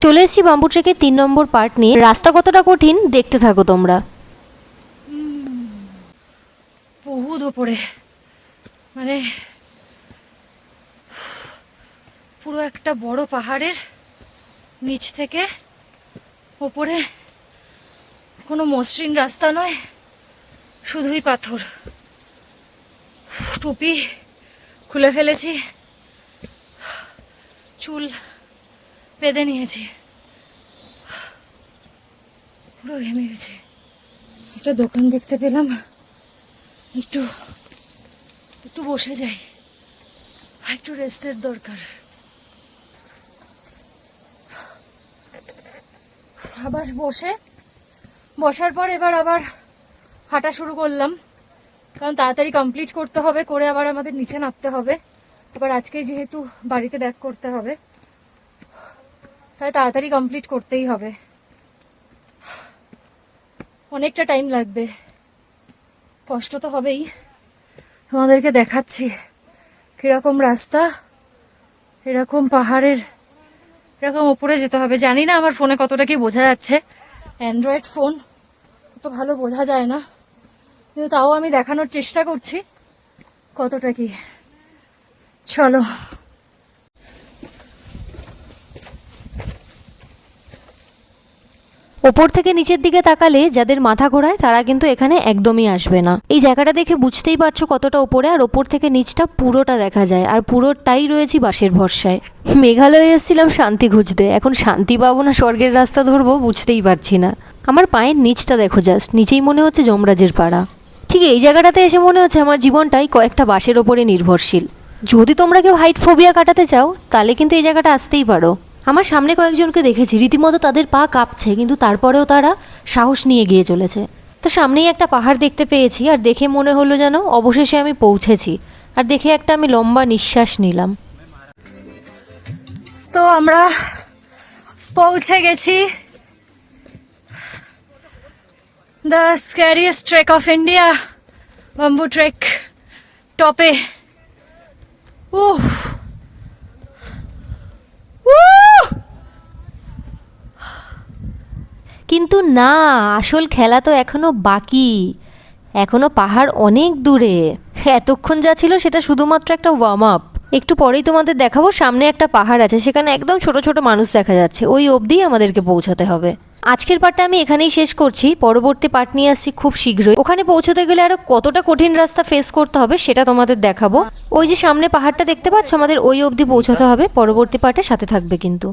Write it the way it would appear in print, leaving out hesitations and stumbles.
চলে এসেছি বাম্বু ট্রেকের 3 নম্বর পার্ট নিয়ে। রাস্তা কতটা কঠিন দেখতে থাকো তোমরা। বহুত ওপরে, মানে পুরো একটা বড় পাহাড়ের নিচ থেকে ওপরে কোনো মসৃণ রাস্তা নয়, শুধুই পাথর। টুপি খুলে ফেলেছি, চুল বেঁধে নিয়েছি, পুরো ঘেমে গেছে। একটা দোকান দেখতে পেলাম, একটু একটু বসে যাই, একটু রেস্টের দরকার। আবার বসার পর এবার আবার হাঁটা শুরু করলাম, কারণ তাড়াতাড়ি কমপ্লিট করতে হবে, করে আবার আমাদের নিচে নামতে হবে। আবার আজকে যেহেতু বাড়িতে ব্যাক করতে হবে, তাই তাড়াতাড়ি কমপ্লিট করতেই হবে। অনেকটা টাইম লাগবে, কষ্ট তো হবেই। তোমাদেরকে দেখাচ্ছি কিরকম রাস্তা, এরকম পাহাড়ের এরকম ওপরে যেতে হবে। জানি না আমার ফোনে কতটা কি বোঝা যাচ্ছে, অ্যান্ড্রয়েড ফোন তো ভালো বোঝা যায় না, কিন্তু তাও আমি দেখানোর চেষ্টা করছি কতটা কি। চলো। ওপর থেকে নিচের দিকে তাকালে যাদের মাথা ঘোরায় তারা কিন্তু এখানে একদমই আসবে না। এই জায়গাটা দেখে বুঝতেই পারছো কতটা ওপরে, আর ওপর থেকে নিচটা পুরোটা দেখা যায়, আর পুরোটাই রয়েছি বাসের ভরসায়। মেঘালয়ে এসেছিলাম শান্তি খুঁজতে, এখন শান্তি পাবো না স্বর্গের রাস্তা ধরবো বুঝতেই পারছি না। আমার পায়ের নিচটা দেখো, জাস্ট নিচেই মনে হচ্ছে যমরাজের পাড়া। ঠিক এই জায়গাটাতে এসে মনে হচ্ছে আমার জীবনটাই কয়েকটা বাসের ওপরে নির্ভরশীল। যদি তোমরা কেউ হাইট ফোবিয়া কাটাতে চাও তাহলে কিন্তু এই জায়গাটা আসতেই পারো। আমার সামনে কয়েকজনকে দেখেছি রীতিমতো তাদের পা কাঁপছে, কিন্তু তারপরেও তারা সাহস নিয়ে গিয়ে চলেছে। তো সামনেই একটা পাহাড় দেখতে পেয়েছি, আর দেখে মনে হলো যেন অবশেষে আমি পৌঁছেছি, আর দেখে একটা আমি লম্বা নিঃশ্বাস নিলাম। তো আমরা পৌঁছে গেছি the scariest trek of India, bamboo trek টপে। উফ, কিন্তু না, আসল খেলা তো এখনো বাকি, এখনো পাহাড় অনেক দূরে। এতক্ষণ যা ছিল সেটা শুধুমাত্র একটা ওয়ার্ম আপ। একটু পরেই তোমাদের দেখাবো, সামনে একটা পাহাড় আছে, সেখানে একদম ছোট ছোট মানুষ দেখা যাচ্ছে, ওই অবধি আমাদেরকে পৌঁছাতে হবে। আজকের পার্টটা আমি এখানেই শেষ করছি, পরবর্তী পার্ট নিয়ে আসছি খুব শীঘ্রই। ওখানে পৌঁছতে গেলে আরো কতটা কঠিন রাস্তা ফেস করতে হবে সেটা তোমাদের দেখাবো। ওই যে সামনে পাহাড়টা দেখতে পাচ্ছ, আমাদের ওই অবধি পৌঁছাতে হবে। পরবর্তী পার্টে সাথে থাকবে কিন্তু।